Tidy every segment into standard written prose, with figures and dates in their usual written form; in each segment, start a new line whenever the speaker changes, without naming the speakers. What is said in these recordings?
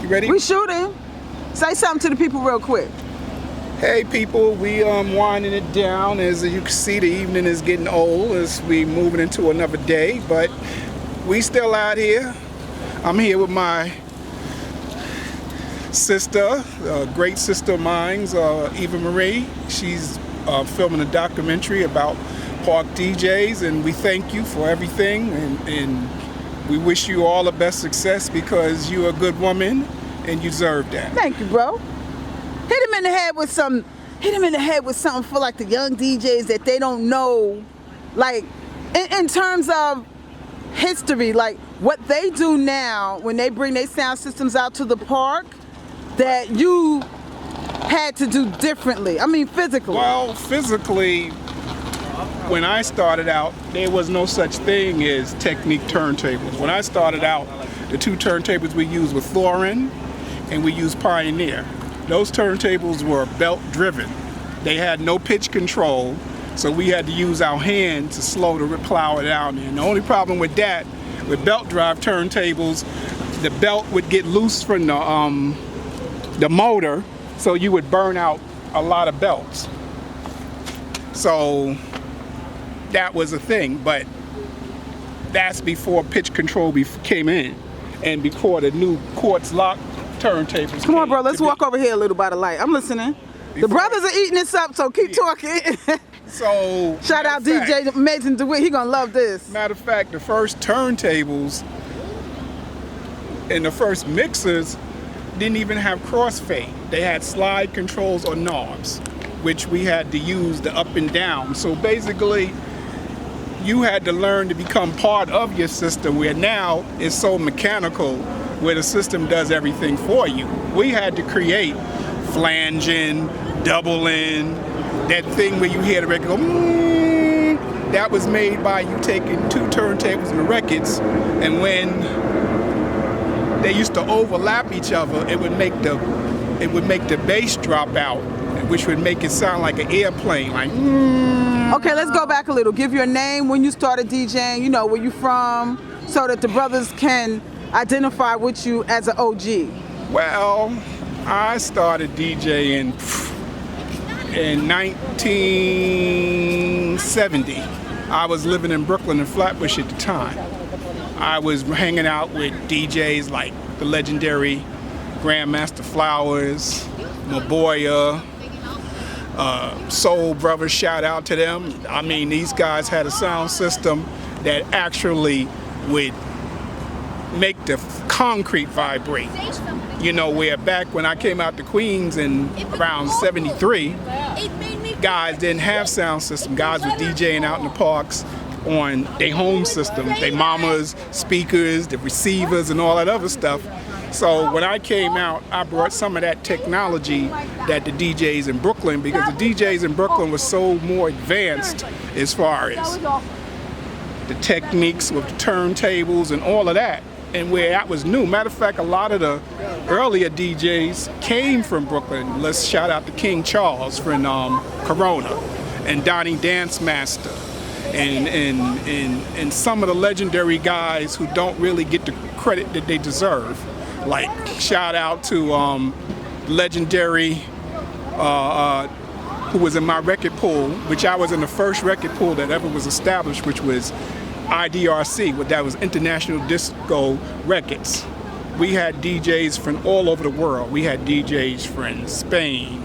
You ready?
We shooting. Say something to the people real quick.
Hey people, we winding it down. As you can see, the evening is getting old as we moving into another day, but we still out here. I'm here with my sister, great sister of mine, Eva Marie. She's filming a documentary about park DJs, and we thank you for everything, and we wish you all the best success because you're a good woman and you deserve that.
Thank you, bro. Hit him in the head with something for like the young DJs that they don't know, like in terms of history, like what they do now when they bring their sound systems out to the park that you had to do differently. I mean, physically.
Well, physically, when I started out, there was no such thing as Technique turntables. When I started out, the two turntables we used were Thorin and we used Pioneer. Those turntables were belt driven. They had no pitch control, so we had to use our hand to slow the plow it out. And the only problem with that, with belt drive turntables, the belt would get loose from the motor, so you would burn out a lot of belts. So that was a thing, but that's before pitch control came in and before the new quartz lock turntables.
Come on, bro, let's walk over here a little by the light. I'm listening. The brothers are eating this up, so keep talking.
So
shout out DJ Amazing DeWitt, he gonna love this.
Matter of fact, the first turntables and the first mixers didn't even have crossfade. They had slide controls or knobs, which we had to use the up and down. So basically, you had to learn to become part of your system, where now it's so mechanical, where the system does everything for you. We had to create flanging, doubling, that thing where you hear the record go, that was made by you taking two turntables and the records, and when they used to overlap each other, it would make the bass drop out, which would make it sound like an airplane, like.
Okay, let's go back a little. Give your name, when you started DJing, you know, where you from, so that the brothers can identify with you as an OG.
Well, I started DJing in 1970. I was living in Brooklyn and Flatbush at the time. I was hanging out with DJs like the legendary Grand Masta Flowers, Maboya, Soul Brothers, shout out to them. I mean, these guys had a sound system that actually would make the concrete vibrate. You know, where back when I came out to Queens in around 73, guys didn't have sound system. Guys were DJing out in the parks on their home system, their mamas, speakers, the receivers, and all that other stuff. So when I came out, I brought some of that technology that the DJs in Brooklyn, because the DJs in Brooklyn were so more advanced as far as the techniques with the turntables and all of that, and where that was new. Matter of fact, a lot of the earlier DJs came from Brooklyn. Let's shout out to King Charles from Corona, and Donnie Dance Master, and some of the legendary guys who don't really get the credit that they deserve. Like shout out to legendary who was in my record pool, which I was in the first record pool that ever was established, which was IDRC, that was International Disco Records. We had DJs from all over the world. We had DJs from Spain,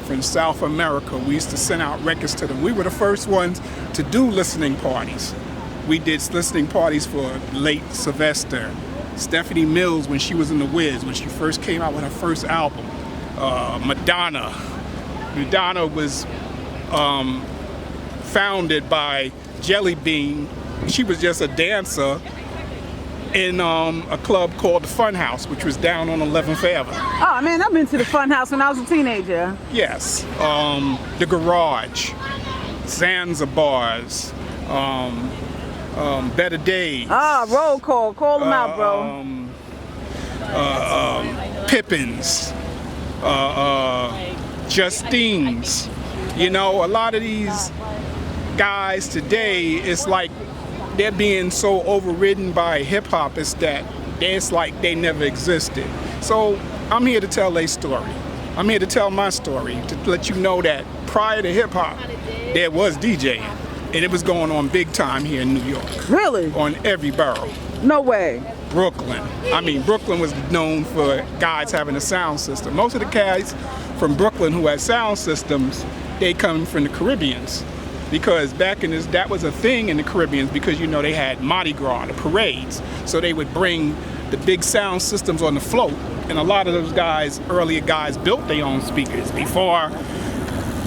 from South America. We used to send out records to them. We were the first ones to do listening parties. We did listening parties for late Sylvester, Stephanie Mills when she was in the Wiz, when she first came out with her first album. Madonna. Madonna was founded by Jelly Bean. She was just a dancer in a club called the Fun House, which was down on 11th Avenue.
Oh man, I've been to the Fun House when I was a teenager.
Yes, the Garage, Zanzibars, Better Days.
Ah, roll call them out, bro.
Pippins, Justine's. You know, a lot of these guys today, it's like they're being so overridden by hip hop, it's like they never existed. So I'm here to tell a story. I'm here to tell my story, to let you know that prior to hip hop, there was DJing. And it was going on big time here in New York.
Really?
On every borough.
No way.
Brooklyn. I mean, Brooklyn was known for guys having a sound system. Most of the guys from Brooklyn who had sound systems, they come from the Caribbeans. Because back in that was a thing in the Caribbeans because, you know, they had Mardi Gras, the parades. So they would bring the big sound systems on the float. And a lot of those guys, earlier guys, built their own speakers before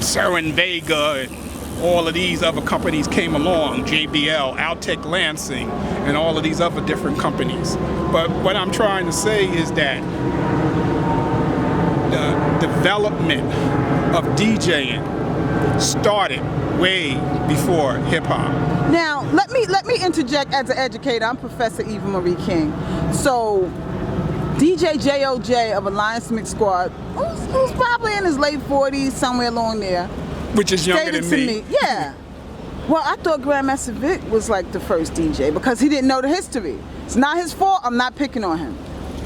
Seren Vega and all of these other companies came along, JBL, Altec Lansing, and all of these other different companies. But what I'm trying to say is that the development of DJing started way before hip hop.
Now, let me interject as an educator. I'm Professor Eva Marie King. So, DJ J.O.J. of Alliance Mix Squad, who's probably in his late 40s, somewhere along there.
Which is younger
stated
than
to
me.
Yeah. Well, I thought Grand Masta Vic was like the first DJ because he didn't know the history. It's not his fault. I'm not picking on him.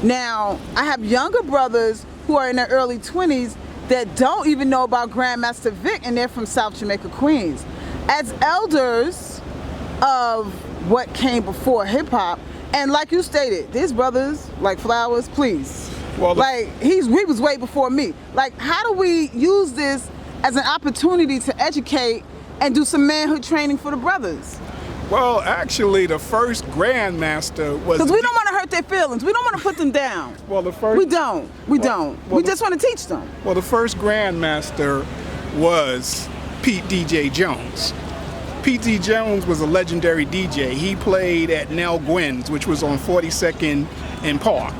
Now, I have younger brothers who are in their early 20s that don't even know about Grand Masta Vic, and they're from South Jamaica, Queens. As elders of what came before hip hop, and like you stated, these brothers like Flowers, please.
Well,
like he was way before me. Like, how do we use this as an opportunity to educate and do some manhood training for the brothers?
Well, actually, the first Grand Master was...
Because we don't want to hurt their feelings. We don't want to put them down.
Well, the first...
We don't. We just want to teach them.
Well, the first Grand Master was Pete DJ Jones. Pete D. Jones was a legendary DJ. He played at Nell Gwynn's, which was on 42nd and Park.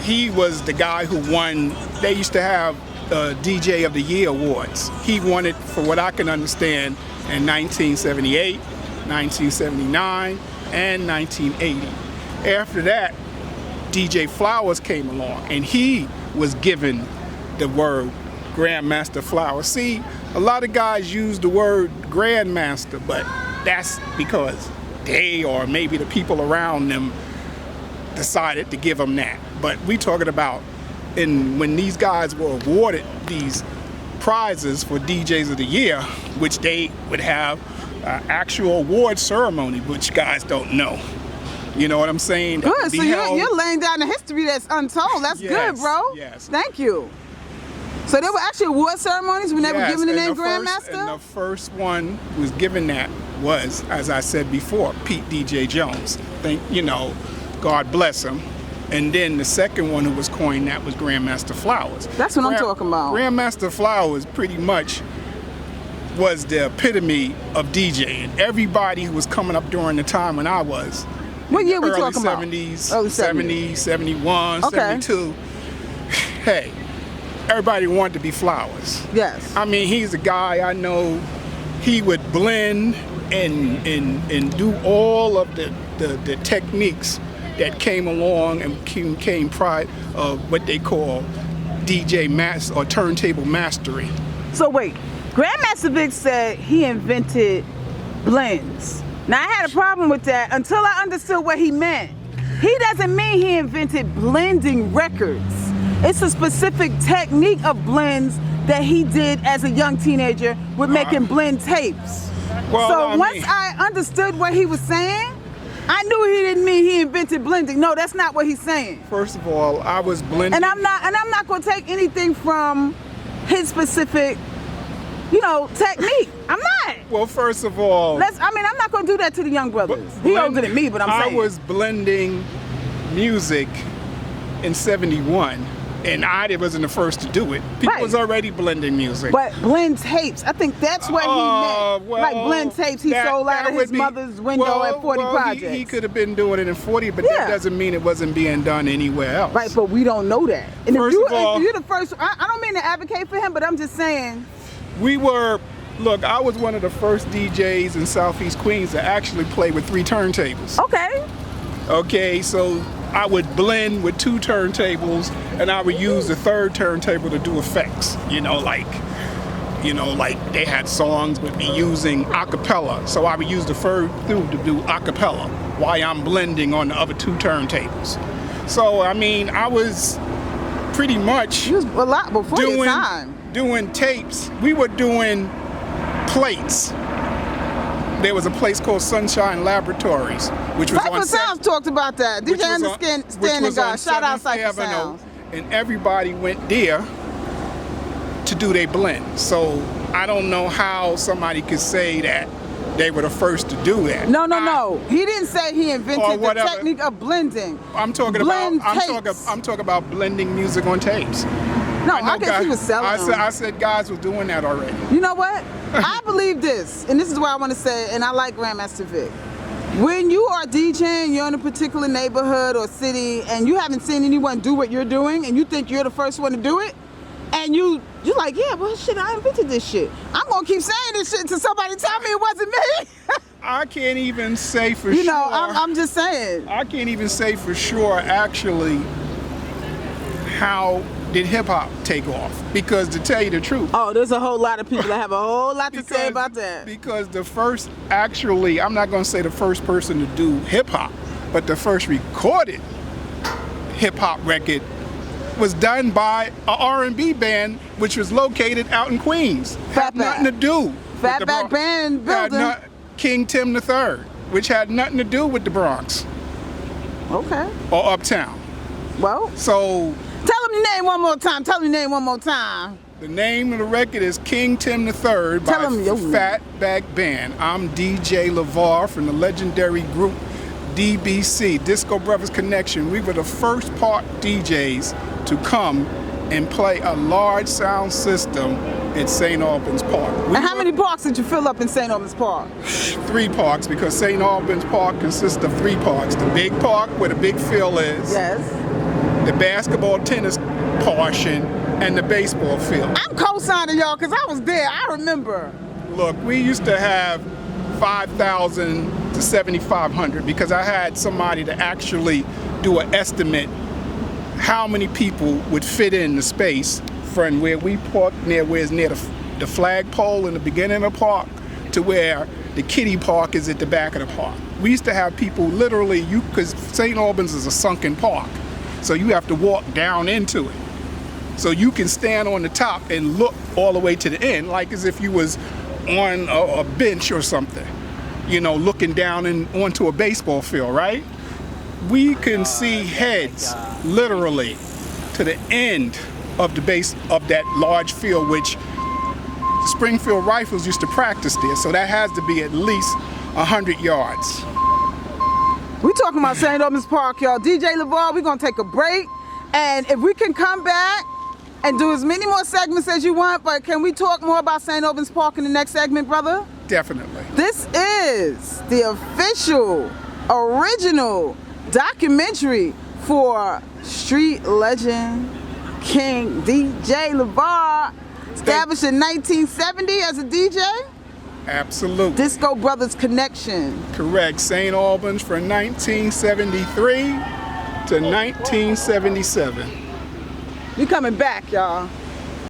He was the guy who won... They used to have DJ of the Year awards. He won it, for what I can understand, in 1978, 1979, and 1980. After that, DJ Flowers came along, and he was given the word Grand Master Flowers. See, a lot of guys use the word Grand Master, but that's because they, or maybe the people around them, decided to give them that. But we talking about when these guys were awarded these prizes for DJs of the Year, which they would have actual award ceremony, which guys don't know. You know what I'm saying?
Good, so you're laying down the history that's untold. That's good, bro.
Yes.
Thank you. So there were actually award ceremonies when they were given the name Grand Master?
And the first one who was given that was, as I said before, Pete DJ Jones. God bless him. And then the second one who was coined that was Grand Master Flowers.
That's what I'm talking about.
Grand Master Flowers pretty much was the epitome of DJing. Everybody who was coming up during the time when I was.
What year we
talking
about?
Early 70s, 71,
okay.
72. Hey, everybody wanted to be Flowers.
Yes.
I mean, he's a guy I know, he would blend and do all of the techniques that came along and came prior of what they call DJ master or turntable mastery.
So wait, Grand Masta Vic said he invented blends. Now I had a problem with that until I understood what he meant. He doesn't mean he invented blending records. It's a specific technique of blends that he did as a young teenager with making blend tapes.
Well,
so once I understood what he was saying, I knew he didn't mean he invented blending. No, that's not what he's saying.
First of all, I was blending.
And I'm not going to take anything from his specific, technique. I'm not.
Well, first of all,
I'm not going to do that to the young brothers. He older than me, but I'm saying.
I was blending music in 71. And I wasn't the first to do it. People was already blending music.
But blend tapes, I think that's what he meant.
Well,
like blend tapes, he sold out of his mother's window at 40 Projects.
He could have been doing it in 40, but that doesn't mean it wasn't being done anywhere else.
Right, but we don't know that. And
if
you're the first, I don't mean to advocate for him, but I'm just saying.
Look, I was one of the first DJs in Southeast Queens to actually play with 3 turntables. Okay, so I would blend with 2 turntables, and I would use the 3rd turntable to do effects. Like they had songs with me using acapella, so I would use the 3rd to do acapella while I'm blending on the other 2 turntables. So I mean, I was pretty much
You was a lot before your time.
doing tapes. We were doing plates. There was a place called Sunshine Laboratories, which was
Cypher
on
Sounds talked about that.
which
DJ
was on-
Understand
which
and
was on
God. Shout out
7th
Cypher
Avenue,
Sounds.
and everybody went there to do their blend. So I don't know how somebody could say that they were the first to do that.
No. He didn't say he
Or
invented the
whatever.
technique of blending.
I'm talking
Blend
about
tapes.
I'm talking about blending music on tapes.
No,
know
I guess he was selling them.
I said guys were doing that already.
You know what? I believe this, and this is what I want to say, and I like Grand Masta Vic. When you are DJing, you're in a particular neighborhood or city, and you haven't seen anyone do what you're doing, and you think you're the first one to do it, and you're like, yeah, well, shit, I invented this shit. I'm gonna keep saying this shit until somebody tell me it wasn't me.
I can't even say for
You
sure.
know, I'm just saying.
I can't even say for sure actually how did hip hop take off, because to tell you the truth,
Oh, there's a whole lot of people that have a whole lot to say about that.
Because the first, actually, I'm not going to say the first person to do hip hop, but the first recorded hip hop record was done by a R&B band which was located out in Queens. Had
Fatback.
nothing to do with the
Fatback
Bronx.
band
Had
building.
King Tim III, which had nothing to do with the Bronx
Okay.
or Uptown.
Well,
So
tell him your name one more time. Tell him your name one more time.
the name of the record is King Tim III by
Tell 'em your name.
Fatback Band. I'm DJ Levar from the legendary group DBC, Disco Brothers Connection. We were the first park DJs to come and play a large sound system at St. Albans Park. We
And how
were
many parks did you fill up in St. Albans Park?
3 parks, because St. Albans Park consists of 3 parks. The big park where the big field is,
Yes.
the basketball tennis portion, and the baseball field.
I'm co-signing y'all because I was there. I remember.
Look, we used to have 5,000 to 7,500 because I had somebody to actually do an estimate how many people would fit in the space from where we parked near the flagpole in the beginning of the park to where the kiddie park is at the back of the park. We used to have people literally, because St. Albans is a sunken park, so you have to walk down into it. So you can stand on the top and look all the way to the end, like as if you was on a bench or something, you know, looking down onto a baseball field, right? We can see heads literally to the end of the base of that large field, which Springfield Rifles used to practice there. So that has to be at least 100 yards.
We talking about St. Albans Park, y'all. DJ Levar, we're gonna take a break, and if we can come back and do as many more segments as you want, but can we talk more about St. Albans Park in the next segment, brother?
Definitely.
This is the official, original documentary for street legend King DJ Levar, established in 1970 as a DJ.
Absolutely.
Disco Brothers Connection.
Correct. St. Albans from 1973 to 1977.
We coming back, y'all.